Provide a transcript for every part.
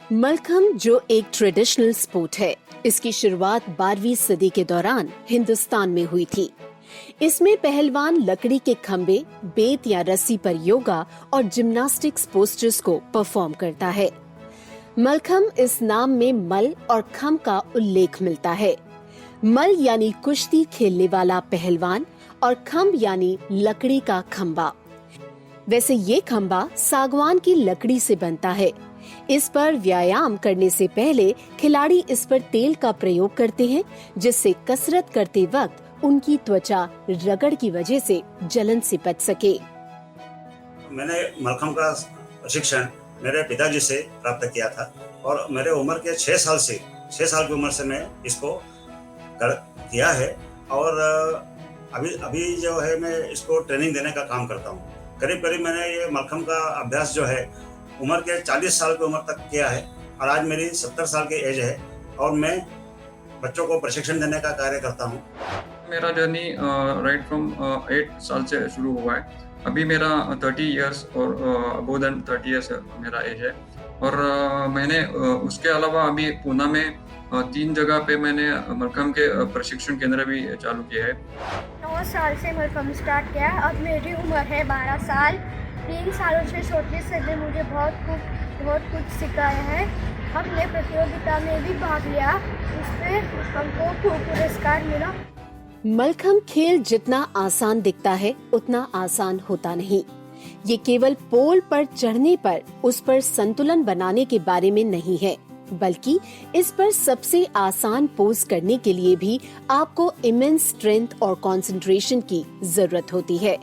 मलखम्ब जो एक traditional sport है, इसकी शुरुआत 12वीं सदी के दौरान हिंदुस्तान में हुई थी। इसमें पहलवान लकड़ी के खंबे, बेत या रस्सी पर योगा और जिम्नास्टिक्स पोस्चर्स को परफॉर्म करता है। मलखम्ब इस नाम में मल और खम्ब का उल्लेख मिलता है। मल यानी कुश्ती खेलने वाला पहलवान और खम्ब यानी लकड़ी का खंबा। वैसे ये खंबा सागवान की लकड़ी से बनता है। इस पर व्यायाम करने से पहले खिलाड़ी इस पर तेल का प्रयोग करते हैं, जिससे कसरत करते वक्त उनकी त्वचा रगड़ की वजह से जलन से बच सके। मैंने मलखम्ब का प्रशिक्षण मेरे पिताजी से प्राप्त किया था और मेरे उम्र के 6 साल की उम्र से मैं इसको किया है और अभी जो है मैं इसको ट्रेनिंग देने का काम करता हूँ। करीब मैंने ये मलखम्ब का अभ्यास जो है उम्र के 40 साल की उम्र तक किया है और आज मेरी 70 साल की एज है और मैं बच्चों को प्रशिक्षण देने का कार्य करता हूँ। मेरा जर्नी राइट फ्रॉम 8 साल से शुरू हुआ है। अभी मेरा 30 इयर्स और अबोव देन 30 इयर्स मेरा एज है और मैंने उसके अलावा अभी पूना में 3 जगह पे मैंने मलखम्ब के प्रशिक्षण केंद्र भी चालू किया है। 9 साल से मलखम्ब स्टार्ट किया। अब मेरी उम्र है 12 साल। 3 सालों से छोटे से ने मुझे बहुत कुछ सिखाया है। हमने प्रतियोगिता में भी भाग लिया, उसमें हमको पुरस्कार मिला। मलखम्ब खेल जितना आसान दिखता है उतना आसान होता नहीं। ये केवल पोल पर चढ़ने पर उस पर संतुलन बनाने के बारे में नहीं है, बल्कि इस पर सबसे आसान पोज करने के लिए भी आपको इमेंस स्ट्रेंथ और कंसंट्रेशन की जरूरत होती है।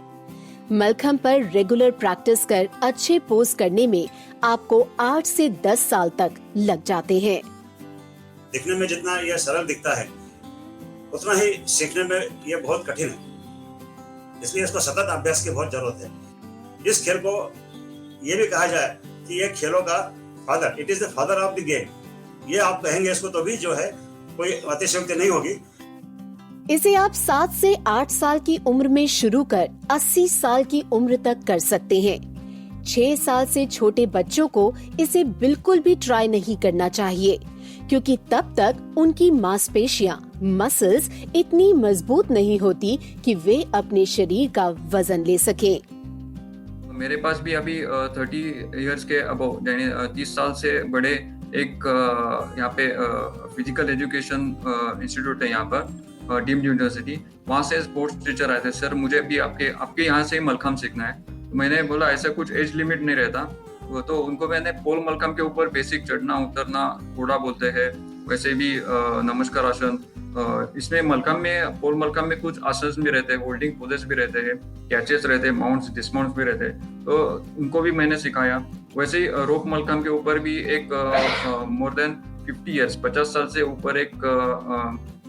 मलखम्ब पर रेगुलर प्रैक्टिस कर अच्छे पोज करने में आपको 8 से 10 साल तक लग जाते हैं। दिखने में जितना यह सरल दिखता है उतना ही सीखने में यह बहुत कठिन है, इसलिए इसको सतत अभ्यास की बहुत जरूरत है। इस खेल को ये भी कहा जाए कि यह खेलों का father, it is the father of the game. ये आप कहेंगे इसको तो भी जो है कोई अतिशयोक्ति नहीं होगी। इसे आप 7 से 8 साल की उम्र में शुरू कर 80 साल की उम्र तक कर सकते हैं। 6 साल से छोटे बच्चों को इसे बिल्कुल भी ट्राई नहीं करना चाहिए, क्योंकि तब तक उनकी मांसपेशियां, मसल्स इतनी मजबूत नहीं होती कि वे अपने शरीर का वजन ले सकें। मेरे पास भी अभी 30 इयर्स के अबव यानी 30 साल से बड़े एक यहाँ पे फिजिकल एजुकेशन इंस्टीट्यूट है यहाँ पर डीम्ड यूनिवर्सिटी। वहाँ से स्पोर्ट्स टीचर आए थे, सर मुझे भी आपके यहाँ से ही मलखम्ब सीखना है। तो मैंने बोला ऐसा कुछ एज लिमिट नहीं रहता। तो उनको मैंने पोल मलखम्ब के ऊपर बेसिक चढ़ना उतरना, घोड़ा बोलते हैं, वैसे भी नमस्कार आसन, इसमें मलखम्ब में पोल मलखम्ब में कुछ आसन भी रहते हैं, होल्डिंग पोजेस भी रहते हैं, कैचेस रहते हैं, माउंट्स डिसमाउंट्स भी रहते हैं, तो उनको भी मैंने सिखाया। वैसे ही रोप मलखम्ब के ऊपर भी एक मोर देन 50 इयर्स 50 साल से ऊपर एक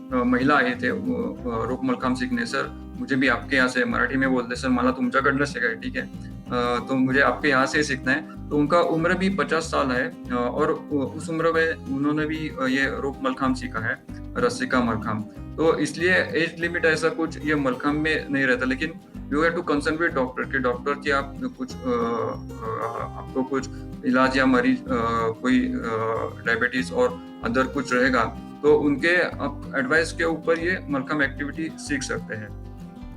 महिला आए थे रोप मलखम्ब सीखने। सर मुझे भी आपके यहाँ से, मराठी में बोलते सर मला तुमच्याकडनं शिकाय, ठीक है, तो मुझे आपके यहाँ से सीखना है। तो उनका उम्र भी 50 साल है और उस उम्र में उन्होंने भी ये रोप मलखम्ब सीखा है, रस्सी का मलखम्ब। तो इसलिए एज लिमिट ऐसा कुछ ये मलखम्ब में नहीं रहता, लेकिन you have to concern with doctor की आप कुछ आपको कुछ इलाज या मरीज कोई डायबिटीज और अदर कुछ रहेगा तो उनके एडवाइस के ऊपर ये मलखम्ब एक्टिविटी सीख सकते हैं।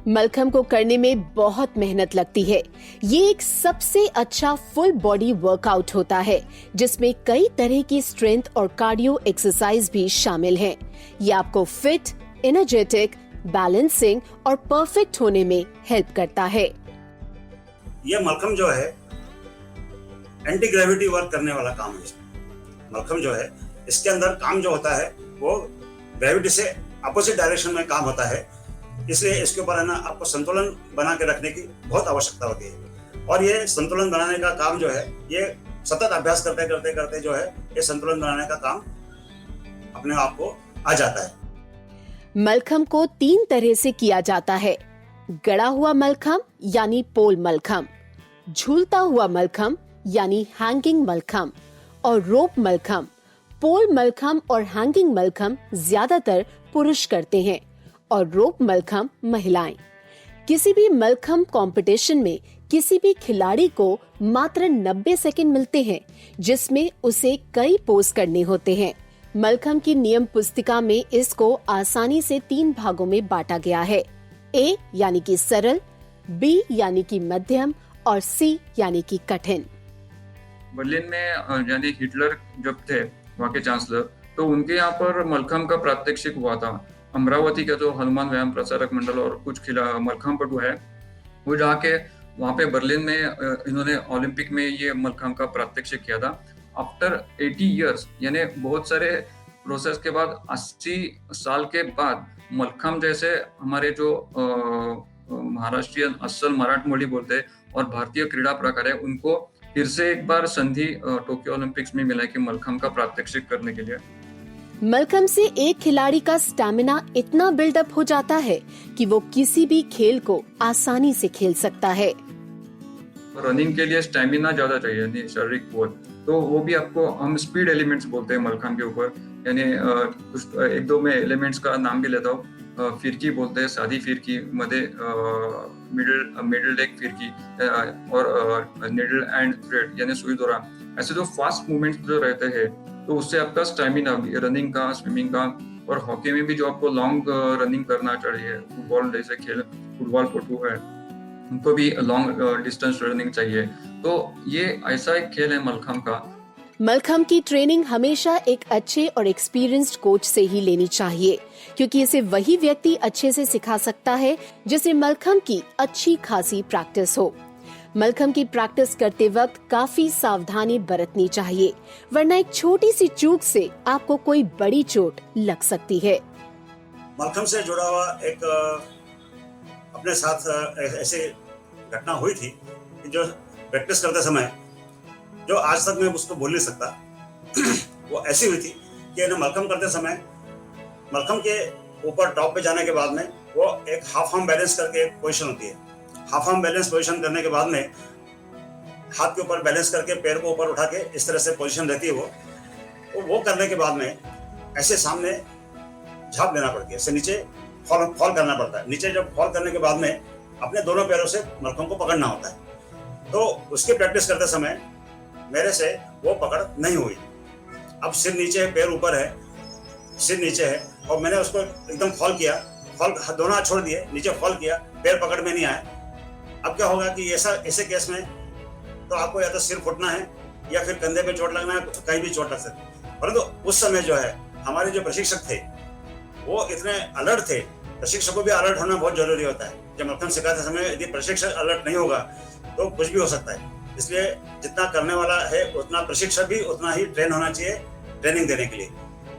मलखम्ब को करने में बहुत मेहनत लगती है। ये एक सबसे अच्छा फुल बॉडी वर्कआउट होता है, जिसमें कई तरह की स्ट्रेंथ और कार्डियो एक्सरसाइज भी शामिल हैं। ये आपको फिट, एनर्जेटिक, बैलेंसिंग और परफेक्ट होने में हेल्प करता है। ये मलखम्ब जो है एंटी ग्रेविटी वर्क करने वाला काम है। मलखम्ब जो है इसके अंदर काम जो होता है वो ग्रेविटी से अपोजिट डायरेक्शन में काम होता है, इसलिए इसके ऊपर है ना आपको संतुलन बना के रखने की बहुत आवश्यकता होती है। और ये संतुलन बनाने का काम जो है ये सतत अभ्यास करते जो है ये संतुलन बनाने का काम अपने आप को आ जाता है। मलखम्ब को 3 तरह से किया जाता है: गड़ा हुआ मलखम्ब यानी पोल मलखम्ब, झूलता हुआ मलखम्ब यानी हैंगिंग मलखम्ब और रोप मलखम्ब। पोल मलखम्ब और हैंगिंग मलखम्ब ज्यादातर पुरुष करते हैं और रोप मलखम्ब महिलाएं। किसी भी मलखम्ब कंपटीशन में किसी भी खिलाड़ी को मात्र 90 सेकंड मिलते हैं, जिसमें उसे कई पोज करने होते हैं। मलखम्ब की नियम पुस्तिका में इसको आसानी से 3 भागों में बांटा गया है। ए यानी कि सरल, बी यानी कि मध्यम और सी यानी कि कठिन। बर्लिन में यानी हिटलर जब थे वहाँ के चांसलर, तो उनके यहाँ पर मलखम्ब का प्रात्यक्षिक हुआ था। अमरावती का जो हनुमान व्यायाम प्रचारक मंडल और कुछ मलखम्ब पटु है, वो जाके वहाँ पे बर्लिन में इन्होंने ओलंपिक में ये मलखम्ब का प्रात्यक्षिक किया था। आफ्टर 80 इयर्स यानी बहुत सारे प्रोसेस के बाद 80 साल के बाद मलखम्ब जैसे हमारे जो महाराष्ट्रियन असल मराठमोळी बोलते हैं और भारतीय क्रीड़ा प्रकार है, उनको फिर से एक बार संधि टोक्यो ओलंपिक्स में मिला कि मलखम्ब का प्रात्यक्षिक करने के लिए। मलखम्ब से एक खिलाड़ी का स्टैमिना इतना बिल्डअप हो जाता है कि वो किसी भी खेल को आसानी से खेल सकता है। रनिंग के लिए स्टैमिना ज्यादा चाहिए, यानी शारीरिक बोध, तो वो भी आपको हम स्पीड एलिमेंट्स बोलते हैं मलखम्ब के ऊपर। यानी कुछ एक दो मैं एलिमेंट्स का नाम भी लेता हूँ। फिरकी बोलते हैं, सादी फिरकी मध्ये मिडल लेग फिरकी और निडल एंड थ्रेड यानी सुई दौरा, ऐसे जो फास्ट मूवमेंट्स जो रहते हैं, तो उससे आपका स्टैमिना रनिंग का, स्विमिंग का, और हॉकी में भी जो आपको लॉन्ग रनिंग करना चाहिए, फुटबॉल जैसे खेल, फुटबॉल पटु है उनको भी लॉन्ग डिस्टेंस रनिंग चाहिए। तो ये ऐसा एक खेल है मलखम्ब का। मलखम्ब की ट्रेनिंग हमेशा एक अच्छे और एक्सपीरियंस्ड कोच से ही लेनी चाहिए, क्योंकि इसे वही व्यक्ति अच्छे से सिखा सकता है जिसे मलखम्ब की अच्छी खासी प्रैक्टिस हो। मलखम्ब की प्रैक्टिस करते वक्त काफी सावधानी बरतनी चाहिए, वरना एक छोटी सी चूक से आपको कोई बड़ी चोट लग सकती है। मलखम्ब से जुड़ा हुआ एक अपने साथ ऐसी घटना हुई थी कि जो प्रैक्टिस करते समय, जो आज तक मैं उसको भूल नहीं सकता, वो ऐसी हुई थी कि मलखम्ब करते समय मलखम्ब के ऊपर टॉप पे जाने के बाद में वो एक हाफ आर्म बैलेंस करके एक पोजीशन होती है। हाफ आर्म बैलेंस पोजीशन करने के बाद में हाथ के ऊपर बैलेंस करके पैर को ऊपर उठा के इस तरह से पोजीशन रहती है। वो करने के बाद में ऐसे सामने झाप लेना पड़ती है, ऐसे नीचे फॉल करना पड़ता है। नीचे जब फॉल करने के बाद में अपने दोनों पैरों से मलखम्ब को पकड़ना होता है। तो उसकी प्रैक्टिस करते समय मेरे से वो पकड़ नहीं हुई। अब सिर नीचे है, पैर ऊपर है, सिर नीचे है, और मैंने उसको एकदम फॉल किया, दोनों हाथ छोड़ दिए, नीचे फॉल किया, पैर पकड़ में नहीं आया। अब क्या होगा कि ऐसे केस में तो आपको या तो सिर फूटना है या फिर कंधे पे चोट लगना है, कहीं भी चोट लग सकती है। परंतु उस समय जो है हमारे जो प्रशिक्षक थे वो इतने अलर्ट थे। प्रशिक्षक को भी अलर्ट होना बहुत जरूरी होता है। जब मलखम्ब सिखाते समय यदि प्रशिक्षक अलर्ट नहीं होगा तो कुछ भी हो सकता है। इसलिए जितना करने वाला है उतना प्रशिक्षक भी उतना ही ट्रेन होना चाहिए ट्रेनिंग देने के लिए।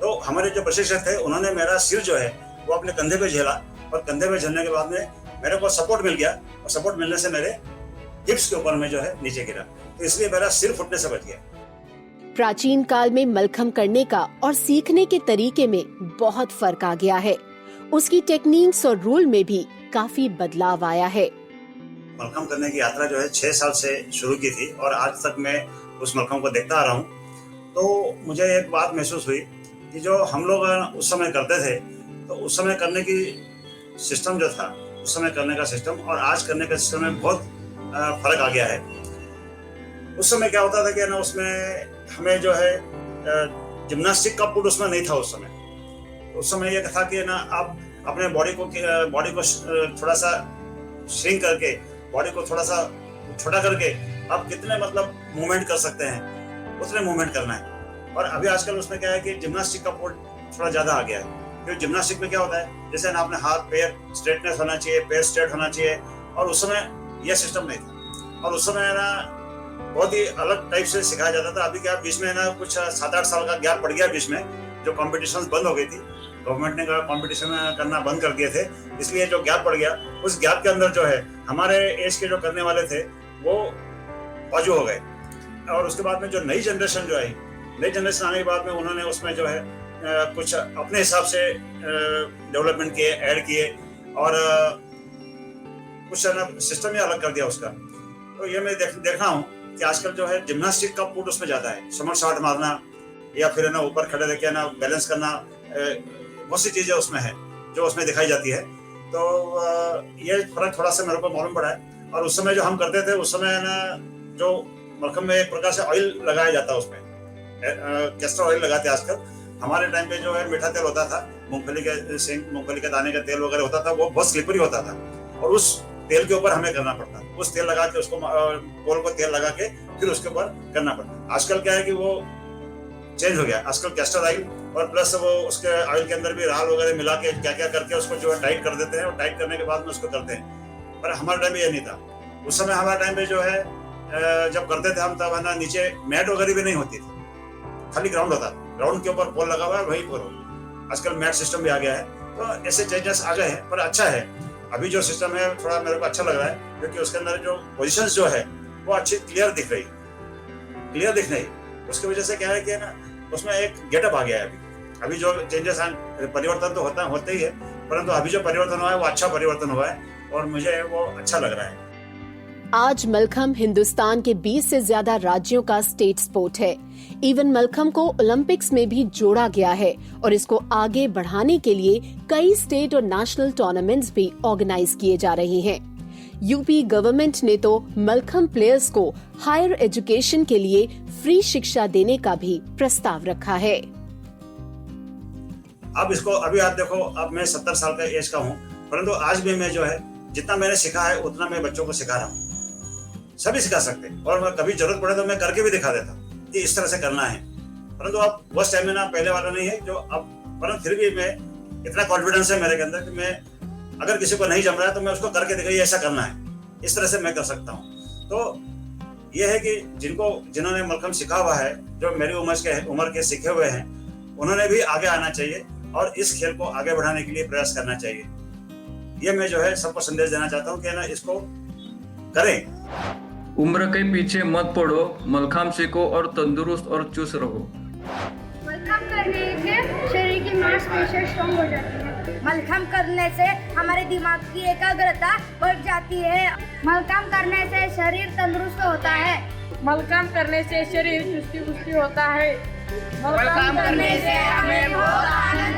तो हमारे जो प्रशिक्षक थे उन्होंने मेरा सिर जो है वो अपने कंधे पे झेला, और कंधे पे झेलने के बाद में मेरे को सपोर्ट मिल गया, और सपोर्ट मिलने से मेरे हिप्स के ऊपर में जो है नीचे गिरा, तो इसलिए मेरा सिर फुटने से बच गया। प्राचीन काल में मलखम्ब करने का और सीखने के तरीके में बहुत फर्क आ गया है। उसकी टेक्निक्स और रूल में भी काफी बदलाव आया है। मलखम्ब करने की यात्रा जो है 6 साल से शुरू की थी, और आज तक मैं उस मलखम्ब को देखता आ रहा हूँ। तो मुझे एक बात महसूस हुई कि जो हम लोग उस समय करते थे, तो उस समय करने की सिस्टम जो था, उस समय करने का सिस्टम और आज करने का सिस्टम में बहुत फर्क आ गया है। उस समय क्या होता था कि ना उसमें हमें जो है जिम्नास्टिक का पुट उसमें नहीं था। उस समय ये था कि ना आप अपने बॉडी को थोड़ा सा श्रिंक करके, बॉडी को थोड़ा सा छोटा करके आप कितने मतलब मूवमेंट कर सकते हैं, उतने मूवमेंट करना है। और अभी आजकल उसमें क्या है कि जिम्नास्टिक का पुट थोड़ा ज्यादा आ गया है। क्योंकि जिम्नास्टिक में क्या होता है, जैसे ना अपने हाथ पैर स्ट्रेटनेस होना चाहिए, पैर स्ट्रेट होना चाहिए, और उस समय यह सिस्टम नहीं था। और उस समय ना बहुत ही अलग टाइप से सिखाया जाता था। अभी क्या बीच में ना कुछ 7-8 साल का गैप पड़ गया बीच में, जो कॉम्पिटिशन्स बंद हो गई थी, गवर्नमेंट ने कॉम्पिटिशन करना बंद कर दिए थे, इसलिए जो गैप पड़ गया, उस गैप के अंदर जो है हमारे एज के जो करने वाले थे वो बाजू हो गए। और उसके बाद में जो नई जनरेशन जो आई, नई जनरेशन आने के बाद में उन्होंने उसमें जो है कुछ अपने हिसाब से डेवलपमेंट किए, ऐड किए, और कुछ सिस्टम ही अलग कर दिया उसका। तो ये मैं देख रहा हूँ कि आजकल जो है जिम्नास्टिक का पुट उसमें ज्यादा है, समर शॉट मारना या फिर ना ऊपर खड़े रह ना बैलेंस करना, बहुत सी चीजें उसमें है जो उसमें दिखाई जाती है। तो ये फर्क थोड़ा सा मेरे को मालूम पड़ा है। और उस समय जो हम करते थे, उस समय ना जो मलखम में एक प्रकार से ऑयल लगाया जाता है, उसमें कैस्टर ऑयल लगाते हैं आजकल। हमारे टाइम पे जो है मीठा तेल होता था, मूंगफली के दाने का तेल वगैरह होता था, वो बहुत स्लिपरी होता था और उस तेल के ऊपर हमें करना पड़ता, उस तेल लगा के उसको पोल को तेल लगा के फिर उसके ऊपर करना पड़ता। आजकल क्या है कि वो चेंज हो गया, आजकल कैस्टर ऑयल और प्लस वो उसके ऑयल के अंदर भी राल वगैरह मिला के क्या क्या करके उसको जो है टाइट कर देते हैं और टाइट करने के बाद में उसको करते हैं। पर हमारे टाइम में ये नहीं था। उस समय हमारे टाइम में जो है जब करते थे हम, तब है ना नीचे मैट वगैरह भी नहीं होती थी, खाली ग्राउंड होता, ग्राउंड के ऊपर पोल लगा हुआ है, वहीं पर। आजकल मैट सिस्टम भी आ गया है, तो ऐसे चेंजेस आ गए हैं, पर अच्छा है। अभी जो सिस्टम है थोड़ा मेरे को अच्छा लग रहा है, क्योंकि उसके अंदर जो पोजीशंस जो है वो अच्छी क्लियर दिख रही। उसकी वजह से क्या है कि ना उसमें एक गेटअप आ गया है। अभी जो चेंजेस परिवर्तन तो होते ही है, परंतु अभी जो परिवर्तन हुआ है वो अच्छा परिवर्तन हुआ है और मुझे वो अच्छा लग रहा है। आज मलखम्ब हिंदुस्तान के 20 से ज्यादा राज्यों का स्टेट स्पोर्ट है। इवन मलखम्ब को ओलंपिक्स में भी जोड़ा गया है और इसको आगे बढ़ाने के लिए कई स्टेट और नेशनल टूर्नामेंट्स भी ऑर्गेनाइज किए जा रहे हैं। यूपी गवर्नमेंट ने तो मलखम्ब प्लेयर्स को हायर एजुकेशन के लिए फ्री शिक्षा देने का भी प्रस्ताव रखा है। अभी आप देखो, अब मैं 70 साल का एज का हूँ, परंतु आज भी मैं जो है जितना मैंने सीखा है उतना मैं बच्चों को सिखा रहा हूँ। सभी सिखा सकते हैं और मैं कभी जरूरत पड़े तो मैं करके भी दिखा देता कि इस तरह से करना है। परंतु अब वो स्टेमिना पहले वाला नहीं है जो अब, परंतु फिर भी मैं इतना कॉन्फिडेंस है मेरे के अंदर कि मैं अगर किसी को नहीं जम रहा है तो मैं उसको करके दिखाइए ऐसा करना है, इस तरह से मैं कर सकता हूँ। तो ये है कि जिन्होंने मलखम्ब सीखा हुआ है, जो मेरी उम्र के सीखे हुए हैं, उन्होंने भी आगे आना चाहिए और इस खेल को आगे बढ़ाने के लिए प्रयास करना चाहिए। ये मैं जो है सबको संदेश देना चाहता हूँ कि ना इसको करें। उम्र के पीछे मत पड़ो, मलखम्ब सीखो और तंदुरुस्त और चुस्त रहो। मलखम्ब करने से शरीर की मांसपेशियां स्ट्रांग हो जाती है। मलखम्ब करने से हमारे दिमाग की एकाग्रता बढ़ जाती है। मलखम्ब करने से शरीर तंदुरुस्त होता है। मलखम्ब करने से शरीर चुस्ती पुस्ती होता है। मलखम्ब करने से हमें बहुत आनंद